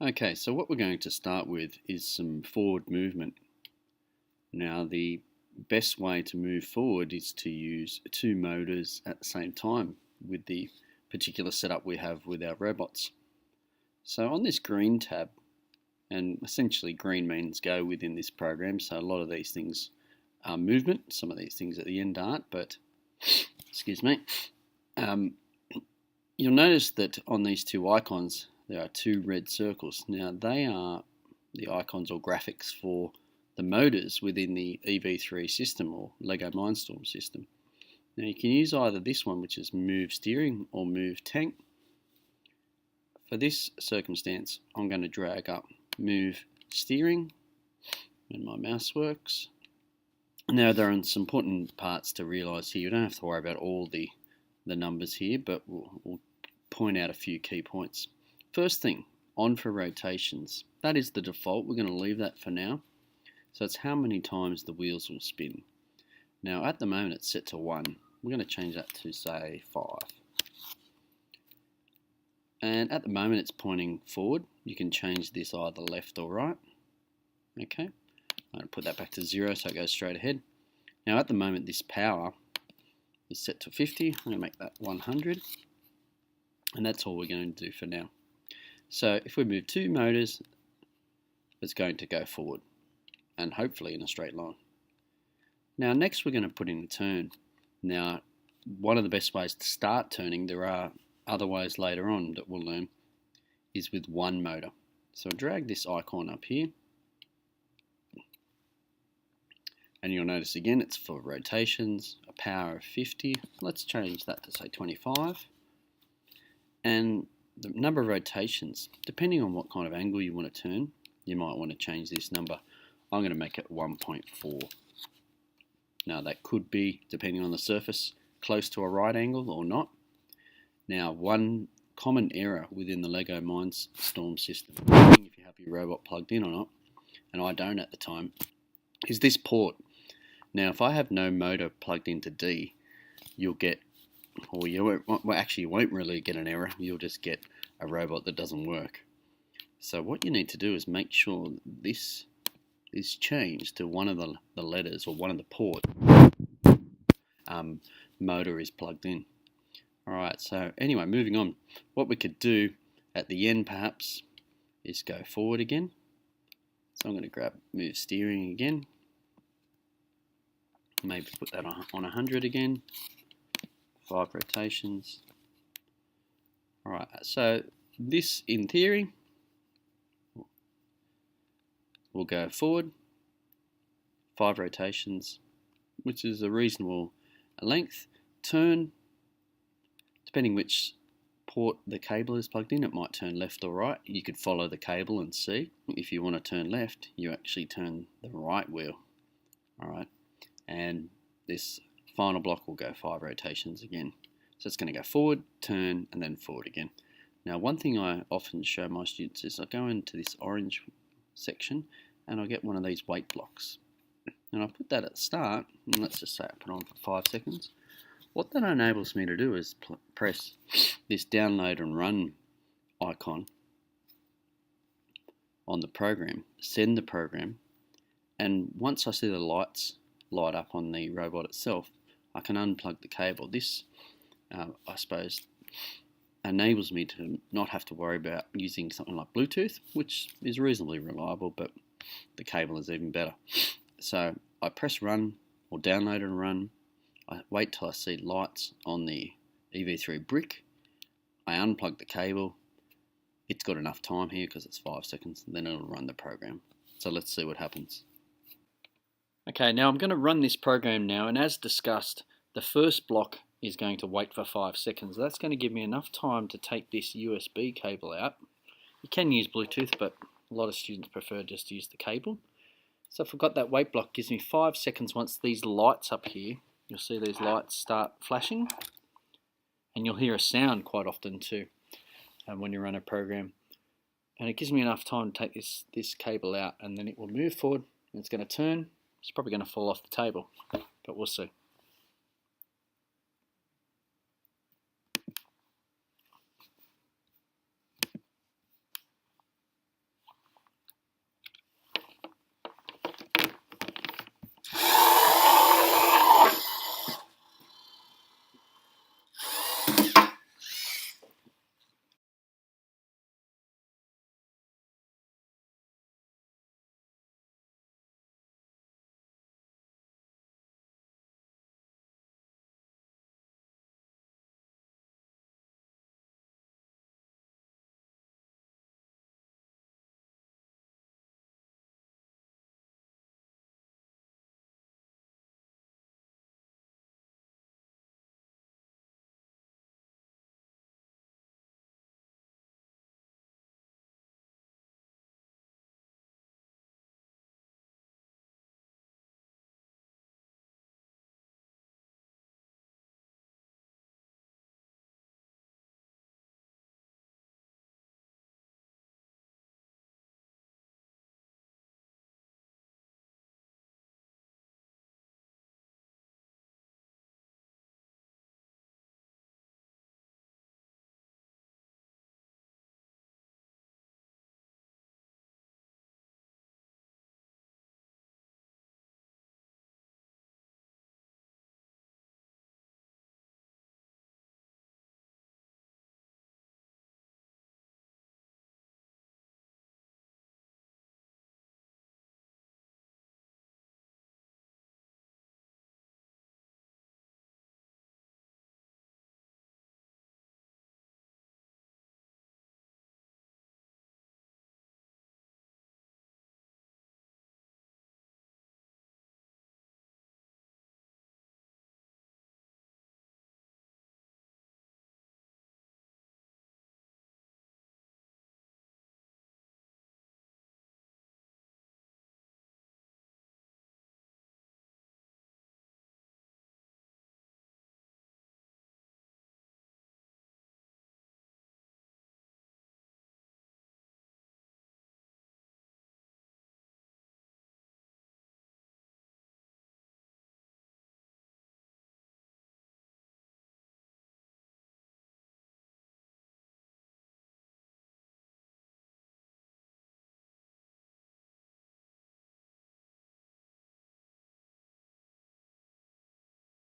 Okay, so what we're going to start with is some forward movement. Now, the best way to move forward is to use two motors at the same time with the particular setup we have with our robots. So on this green tab, and essentially green means go within this program, so a lot of these things are movement, some of these things at the end aren't, but excuse me. You'll notice that on these two icons there are two red circles. Now they are the icons or graphics for the motors within the EV3 system or Lego Mindstorm system. Now you can use either this one, which is move steering, or move tank. For this circumstance I'm going to drag up move steering when my mouse works. Now there are some important parts to realise here. You don't have to worry about all the numbers here, but we'll point out a few key points. First thing, on for rotations. That is the default. We're going to leave that for now. So it's how many times the wheels will spin. Now at the moment it's set to 1. We're going to change that to say 5. And at the moment it's pointing forward. You can change this either left or right. Okay, I'm going to put that back to 0 so it goes straight ahead. Now at the moment this power is set to 50. I'm going to make that 100. And that's all we're going to do for now. So if we move two motors, it's going to go forward and hopefully in a straight line. Now next we're going to put in a turn. Now one of the best ways to start turning, there are other ways later on that we'll learn, is with one motor. So drag this icon up here and you'll notice again it's for rotations, a power of 50. Let's change that to say 25. And the number of rotations, depending on what kind of angle you want to turn, you might want to change this number. I'm going to make it 1.4. Now that could be, depending on the surface, close to a right angle or not. Now one common error within the Lego Mindstorm system, if you have your robot plugged in or not, and I don't at the time, is this port. Now if I have no motor plugged into D, you'll get, or you won't, well actually you won't really get an error, you'll just get a robot that doesn't work. So what you need to do is make sure this is changed to one of the letters or one of the port motor is plugged in. Alright, so anyway, moving on. What we could do at the end perhaps is go forward again. So I'm going to grab move steering again. Maybe put that on 100 again. 5 rotations. Alright, so this in theory will go forward 5 rotations, which is a reasonable length. Turn, depending which port the cable is plugged in, it might turn left or right. You could follow the cable and see. If you want to turn left, you actually turn the right wheel. Alright, and this final block will go 5 rotations again. So it's going to go forward, turn, and then forward again. Now one thing I often show my students is I go into this orange section and I get one of these weight blocks. And I put that at the start, and let's just say I put it on for 5 seconds. What that enables me to do is press this download and run icon on the program, send the program, and once I see the lights light up on the robot itself, I can unplug the cable. This, I suppose, enables me to not have to worry about using something like Bluetooth, which is reasonably reliable, but the cable is even better. So I press run or download and run. I wait till I see lights on the EV3 brick. I unplug the cable. It's got enough time here because it's 5 seconds, and then it'll run the program. So let's see what happens. Okay, now I'm going to run this program now, and as discussed, the first block is going to wait for 5 seconds. That's going to give me enough time to take this USB cable out. You can use Bluetooth, but a lot of students prefer just to use the cable. So if I've got that wait block, it gives me 5 seconds. Once these lights up here, you'll see these lights start flashing, and you'll hear a sound quite often too when you run a program. And it gives me enough time to take this cable out, and then it will move forward, and it's going to turn. It's probably going to fall off the table, but we'll see.